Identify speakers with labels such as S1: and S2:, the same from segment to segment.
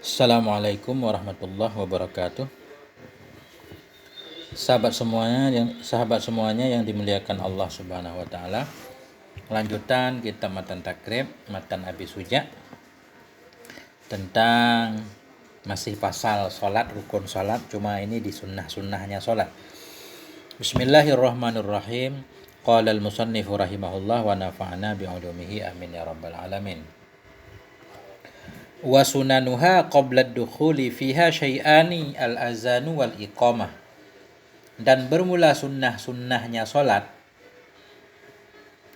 S1: Assalamualaikum warahmatullahi wabarakatuh. Sahabat semuanya yang dimuliakan Allah Subhanahu wa taala. Lanjutan kitab Matan Takrib, Matan Abi Suja tentang masih pasal salat, rukun salat, cuma ini di sunnah-sunnahnya salat. Bismillahirrahmanirrahim. Qala al-musannifu rahimahullah wa nafa'ana bi'ulumihi amin ya rabbal alamin. Wa sunanuha qabla ad-dukhuli fiha syai'ani al-azanu wal iqamah. Dan bermula sunnah-sunnahnya solat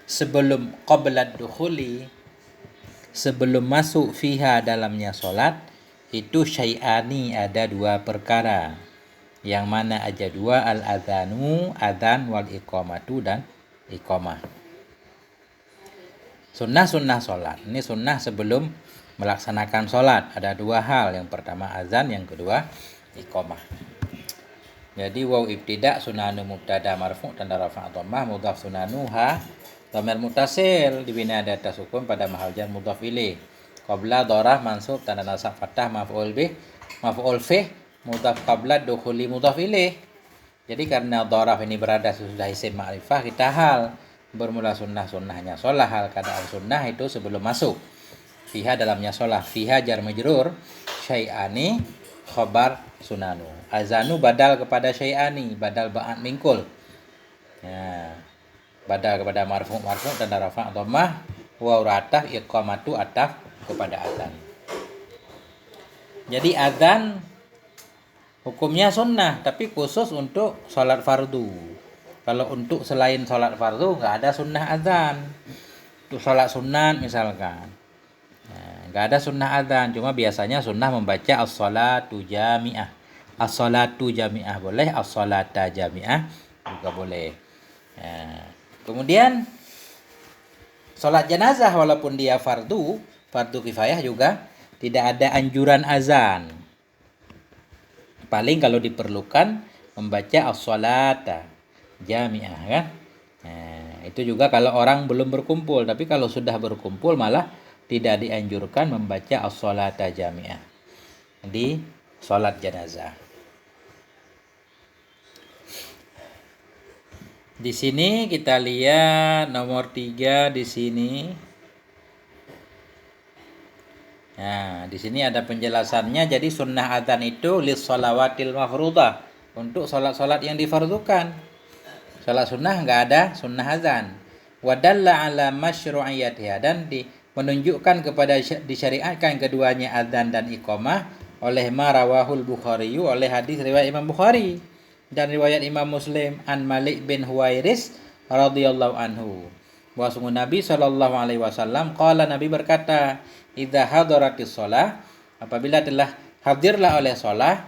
S1: sebelum qabla ad-dukhuli, sebelum masuk fiha dalamnya solat, itu syai'ani, ada dua perkara. Yang mana aja dua, al-azanu, adzan, wal iqamatu, dan iqamah. Sunnah-sunnah solat, ini sunnah sebelum melaksanakan sholat, ada dua hal. Yang pertama azan, yang kedua iqamah. Jadi waw ibtida sunanu mubtada marfu tanda rafa' dhammah, mudhaf sunanuha dhamir muttasil dibina ada tasukun pada mahal jar mudhaf ilaih. Qabla dharaf mansub tanda nasab fathah maf'ul bih maf'ul fih mudhaf qabla dukhuli mudhaf ilaih. Jadi karena dharaf ini berada sesudah isim ma'rifah, kita hal bermula sunnah-sunnahnya sholat, hal keadaan sunnah itu sebelum masuk fiha dalamnya sholat. Fiha jar majrur, syai'ani khobar sunanu. Azanu badal kepada syai'ani, badal ba'at mingkul. Ya, badal kepada marfu tanda rafa' dhammah, wa ataf iqamatu ataf kepada azan. Jadi azan hukumnya sunnah, tapi khusus untuk sholat fardu. Kalau untuk selain sholat fardu nggak ada sunnah azan. Untuk sholat sunat misalkan, nggak ada sunnah adzan, cuma biasanya sunnah membaca as-salatu jami'ah. As-salatu jami'ah boleh, as-salata jami'ah juga boleh. Kemudian sholat jenazah walaupun dia fardu kifayah juga tidak ada anjuran azan. Paling kalau diperlukan membaca as-salata jami'ah kan. Itu juga kalau orang belum berkumpul, tapi kalau sudah berkumpul malah tidak dianjurkan membaca as-salata jami'ah di salat jenazah. Di sini kita lihat nomor 3 di sini. Nah, di sini ada penjelasannya. Jadi sunnah adzan itu lis shalawatil mafruḍah, untuk salat-salat yang difardukan. Salat sunnah enggak ada sunnah adzan. Wa dalla ala masyru'iyyatiha, dan menunjukkan kepada disyariatkan keduanya adzan dan iqamah oleh marawahul Bukhari, oleh hadis riwayat Imam Bukhari dan riwayat Imam Muslim an Malik bin Huwairis radhiyallahu anhu. Bahwasanya Nabi sallallahu alaihi wasallam qala, Nabi berkata, idza hadaratis shalah, apabila telah hadirlah oleh shalah,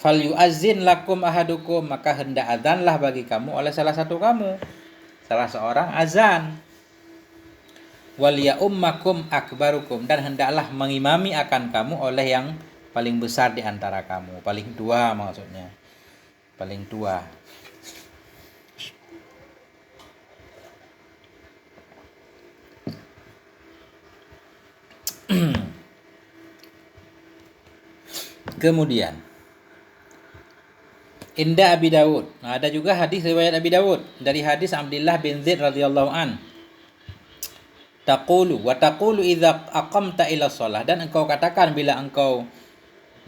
S1: fal yu'azzin lakum ahadukum, maka hendak azanlah bagi kamu oleh salah satu kamu, salah seorang azan. Wal ya'ummakum akbarukum, dan hendaklah mengimami akan kamu oleh yang paling besar di antara kamu, paling tua maksudnya, paling tua. Kemudian Inda Abi Dawud, ada juga hadis riwayat Abi Dawud dari hadis Abdullah bin Zaid radhiyallahu an. Taqulu wa taqulu idza aqamta ila shalah, dan engkau katakan bila engkau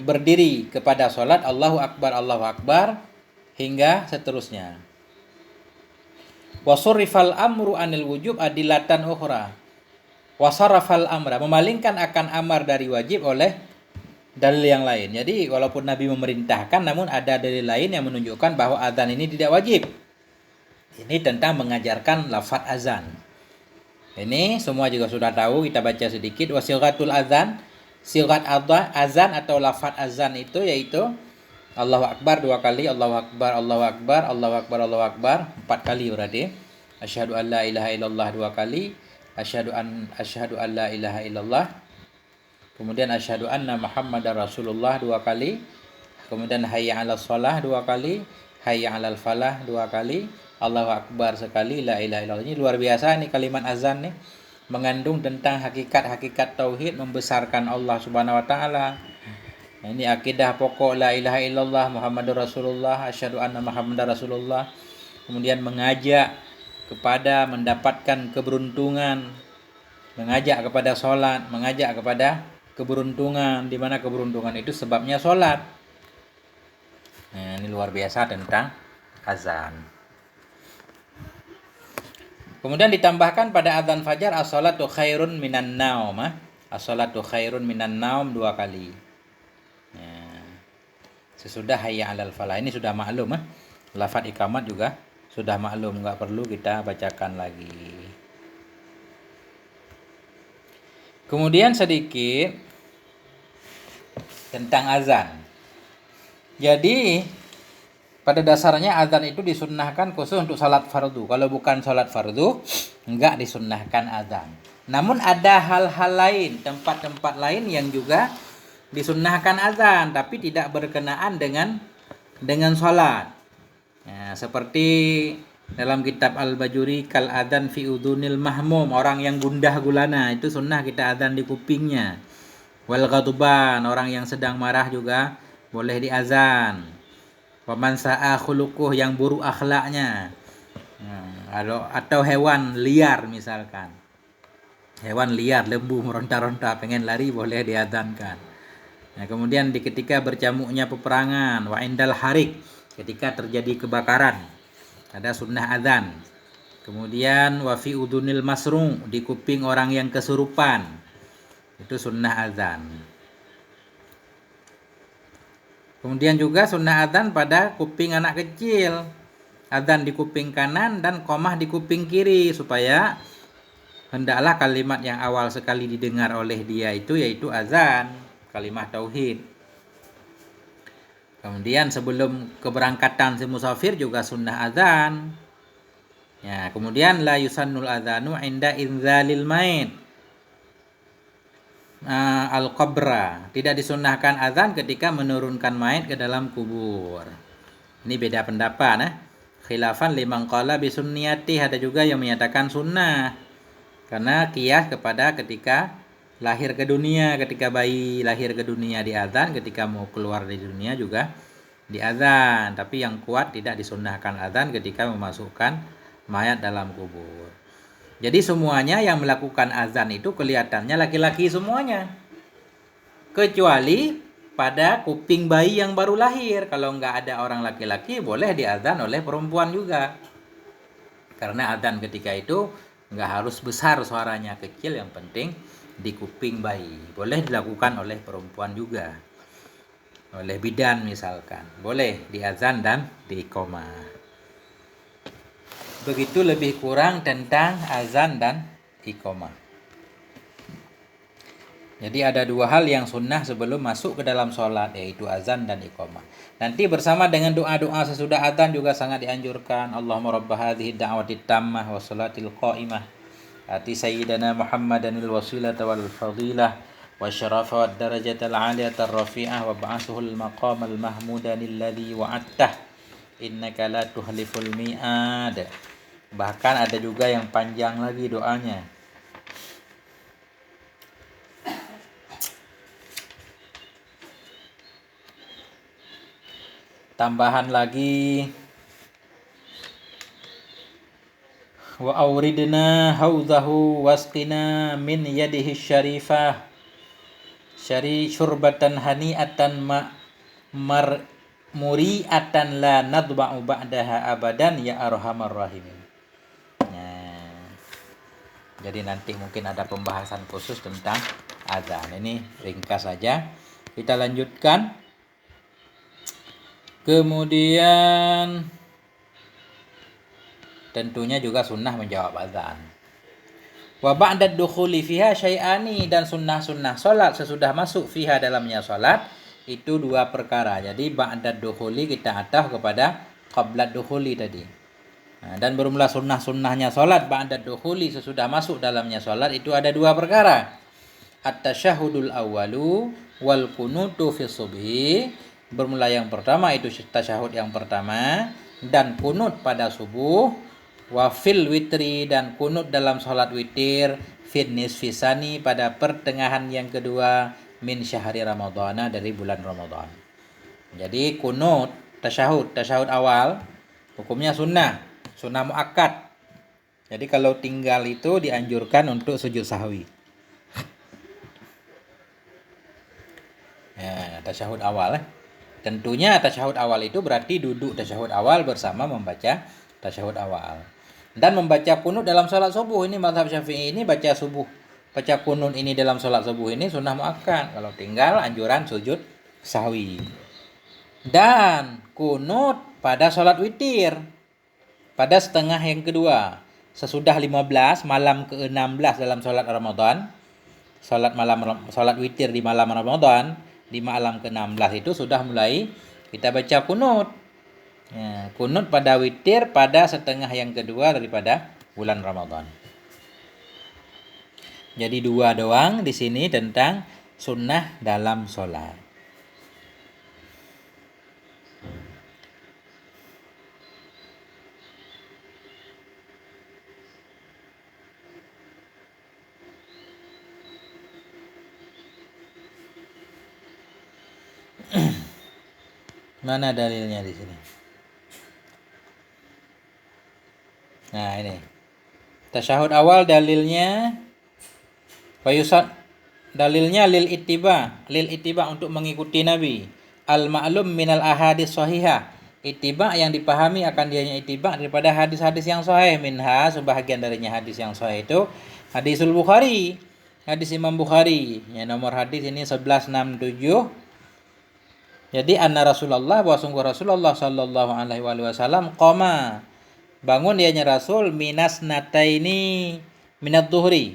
S1: berdiri kepada salat, Allahu akbar hingga seterusnya. Wa surifal amru anil wujub adilatan ukhra. Wa sarafal amra, memalingkan akan amar dari wajib oleh dalil yang lain. Jadi walaupun Nabi memerintahkan, namun ada dalil lain yang menunjukkan bahwa azan ini tidak wajib. Ini tentang mengajarkan lafaz azan. Ini semua juga sudah tahu, kita baca sedikit. Wasilghatul azan, silghat azan atau lafaz azan itu yaitu Allahu akbar 2 kali, Allahu akbar, Allahu akbar, Allahu akbar, Allahu akbar 4 kali berarti. Asyhadu an la ilaha illallah 2 kali, asyhadu an la ilaha illallah. Kemudian asyhadu anna Muhammadar Rasulullah 2 kali. Kemudian hayya 'alas shalah 2 kali, hayya 'alal falah 2 kali, Allahu akbar sekali, la ilaha illallah. Ini luar biasa nih kalimat azan nih. mengandung tentang hakikat-hakikat tauhid, membesarkan Allah Subhanahu wa taala. Ini akidah pokok la ilaha illallah Muhammadur Rasulullah, asyhadu anna Muhammadar Rasulullah. Kemudian mengajak kepada mendapatkan keberuntungan, mengajak kepada sholat, mengajak kepada keberuntungan, di mana keberuntungan itu sebabnya sholat. Nah, ini luar biasa tentang azan. Kemudian ditambahkan pada azan fajar as-salatu khairun minan naum. As-salatu khairun minan naum 2 kali. Sesudah hayya 'alal falah. Ini sudah maklum. Lafaz iqamat juga sudah maklum, enggak perlu kita bacakan lagi. Kemudian sedikit tentang azan. Jadi pada dasarnya azan itu disunnahkan khusus untuk salat fardu. Kalau bukan salat fardu, enggak disunnahkan azan. Namun ada hal-hal lain, tempat-tempat lain yang juga disunnahkan azan, tapi tidak berkenaan dengan salat. Ya, seperti dalam kitab Al-Bajuri kal adzan fi udunil mahmum, orang yang gundah gulana itu sunnah kita adzan di kupingnya. Wal ghadban, orang yang sedang marah juga boleh diazan. Wa man sa'a khuluquh, yang buruk akhlaknya. Atau hewan liar misalkan. Hewan liar, lembu meronta-ronta pengen lari, boleh diazankan. Nah, kemudian ketika bercamuknya peperangan, wa indal harik, ketika terjadi kebakaran, ada sunnah azan. Kemudian wa fi udunil masrung, di kuping orang yang kesurupan, itu sunnah azan. Kemudian juga sunnah azan pada kuping anak kecil, azan di kuping kanan dan qomah di kuping kiri, supaya hendaklah kalimat yang awal sekali didengar oleh dia itu yaitu azan, kalimat tauhid. Kemudian sebelum keberangkatan si musafir juga sunnah azan. Ya, kemudian la yusannul adzanu inda inzalil mait al-qabra, tidak disunnahkan azan ketika menurunkan mayat ke dalam kubur. Ini beda pendapat. Khilafan liman qala bisunniyati, ada juga yang menyatakan sunnah karena qiyas kepada ketika lahir ke dunia, ketika bayi lahir ke dunia diazan, ketika mau keluar dari dunia juga diazan. Tapi yang kuat tidak disunnahkan azan ketika memasukkan mayat dalam kubur. Jadi semuanya yang melakukan azan itu kelihatannya laki-laki semuanya, kecuali pada kuping bayi yang baru lahir. Kalau nggak ada orang laki-laki, boleh diazan oleh perempuan juga. Karena azan ketika itu nggak harus besar suaranya, kecil, yang penting di kuping bayi. Boleh dilakukan oleh perempuan juga, oleh bidan misalkan, boleh diazan dan diiqamah. Begitu lebih kurang tentang azan dan iqamah. Jadi ada 2 hal yang sunnah sebelum masuk ke dalam sholat, yaitu azan dan iqamah. Nanti bersama dengan doa-doa sesudah azan juga sangat dianjurkan. Allahumma rabb hadhihi da'wati tammah wa salatil qa'imah ati sayyidina Muhammadanil wasilata wal fadilah wa syarafa wad darajatal 'aliyatar rafi'ah wa ba'athuhul maqamal mahmudanil ladzi wa'adtah innaka la tuhliful mi'ad. Bahkan ada juga yang panjang lagi doanya. Tambahan lagi, wa auridna hauzahu wasqina min yadihi syarifah syurbatan hani'atan muri'atan la nadba'u ba'daha abadan ya arhamar rahimin. Jadi nanti mungkin ada pembahasan khusus tentang azan. Ini ringkas saja. Kita lanjutkan. Kemudian tentunya juga sunnah menjawab azan. Wa ba'da dukhuli fiha syai'ani, dan sunnah-sunnah salat sesudah masuk fiha dalamnya salat itu 2 perkara. Jadi ba'da dukhuli kita ataf kepada qabla dukhuli tadi. Dan bermula sunnah-sunnahnya salat ba'da dukhuli sesudah masuk dalamnya salat itu ada 2 perkara. At-tasyahudul awwalu wal kunutu fi subhi. Bermula yang pertama itu tasyahud yang pertama, dan kunut pada subuh. Wa fil witri, dan kunut dalam salat witir, fin nisfisani pada pertengahan yang kedua min syahri ramadhana dari bulan Ramadan. Jadi kunut tasyahud awal hukumnya sunnah muakkad. Jadi kalau tinggal itu dianjurkan untuk sujud sahwi. Ya, tasyahud awal. Tentunya tasyahud awal itu berarti duduk tasyahud awal bersama membaca tasyahud awal. Dan membaca kunut dalam salat subuh ini mazhab Syafi'i ini baca kunut ini dalam salat subuh ini sunnah muakkad. Kalau tinggal anjuran sujud sahwi. Dan kunut pada salat witir pada setengah yang kedua sesudah 15 malam ke-16 dalam salat Ramadan. Salat witir di malam Ramadan di malam ke-16 itu sudah mulai kita baca kunut. Ya, kunut pada witir pada setengah yang kedua daripada bulan Ramadan. Jadi dua doang di sini tentang sunnah dalam sholat. Mana dalilnya di sini? Nah, ini. Tasyahud awal dalilnya dalilnya lil ittiba untuk mengikuti Nabi. Al ma'lum minal ahadits shahihah. Ittiba yang dipahami akan dianya ittiba daripada hadis-hadis yang sahih. Minha sebahagian darinya hadis yang sahih itu hadisul Bukhari. Hadis Imam Bukhari. Ya, nomor hadis ini 1167. Jadi anna Rasulullah bahwa sungguh Rasulullah sallallahu alaihi wasallam qama bangun dianya Rasul minas nataini minat duhri.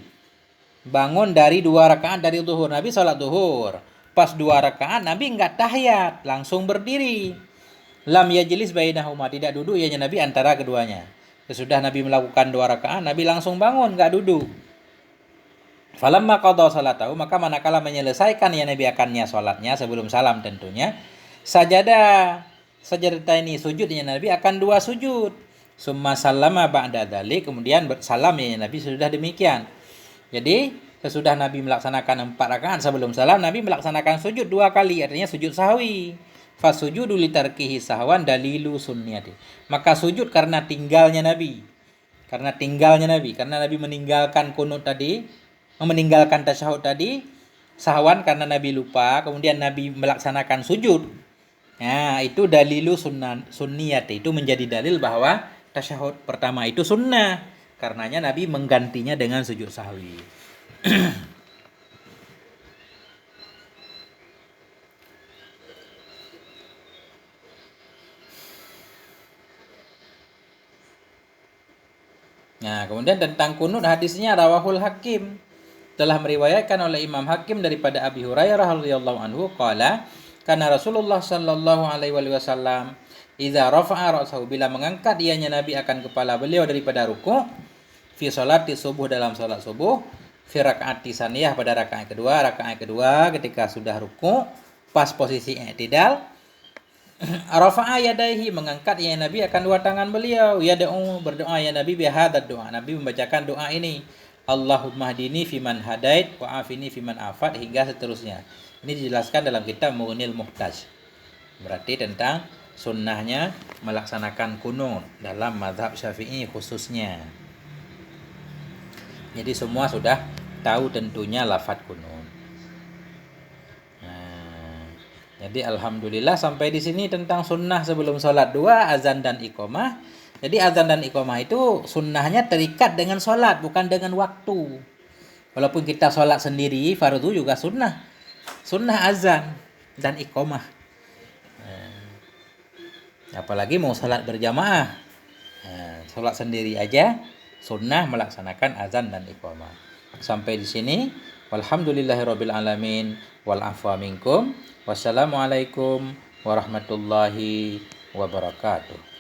S1: Bangun dari 2 rakaat dari zuhur. Nabi sholat zuhur. Pas 2 rakaat Nabi enggak tahiyat, langsung berdiri. Lam yajlis bainahuma, tidak duduk ianya Nabi antara keduanya. Sesudah Nabi melakukan 2 rakaat, Nabi langsung bangun, enggak duduk. Falamma qada salatahu, maka manakala menyelesaikan ya Nabi akannya salatnya sebelum salam tentunya. Sajadaini sujudnya Nabi akan 2 sujud. Summa sallama ba'da dzalik, kemudian bersalam ya Nabi sudah demikian. Jadi sesudah Nabi melaksanakan 4 rakaat sebelum salam, Nabi melaksanakan sujud 2 kali, artinya sujud sahwi. Fasujudu litarkihi sahwan dalilu sunniyati. Maka sujud karena tinggalnya Nabi. Karena Nabi meninggalkan kunut tadi, meninggalkan tasyahud tadi, sahwan karena Nabi lupa, kemudian Nabi melaksanakan sujud. Nah, itu dalilu sunniyati. Itu menjadi dalil bahwa tasyahud pertama itu sunnah. Karenanya Nabi menggantinya dengan sujud sahwi. Nah, kemudian tentang kunut hadisnya rawahul Hakim. Telah meriwayatkan oleh Imam Hakim daripada Abi Hurairah radhiyallahu anhu qala kana Rasulullah sallallahu alaihi wasallam idza rafa'a ra'sahu, bila mengangkat ianya Nabi akan kepala beliau daripada ruku' fi sholati subuh dalam salat subuh, fi rakaati saniyah pada rakaat kedua ketika sudah ruku' pas posisi i'tidal, rafa'a yadaihi, mengangkat ya Nabi akan 2 tangan beliau, yad'u, berdoa ya Nabi bihadzal doa, Nabi membacakan doa ini, Allahumma hdini fiman hadait wa afini fiman afat, hingga seterusnya. Ini dijelaskan dalam kitab Mughnil Muhtaj. Berarti tentang sunnahnya melaksanakan kunut dalam mazhab Syafi'i khususnya. Jadi semua sudah tahu tentunya lafaz kunut. Nah, jadi alhamdulillah sampai di sini tentang sunnah sebelum sholat 2, azan dan iqamah. Jadi azan dan iqamah itu sunnahnya terikat dengan sholat, bukan dengan waktu. Walaupun kita sholat sendiri, fardu juga sunnah. Sunnah azan dan iqamah. Apalagi mau sholat berjamaah. Sholat sendiri aja sunnah melaksanakan azan dan iqamah. Sampai di sini. Walhamdulillahirabbil alamin wal afwa minkum. Wassalamualaikum warahmatullahi wabarakatuh.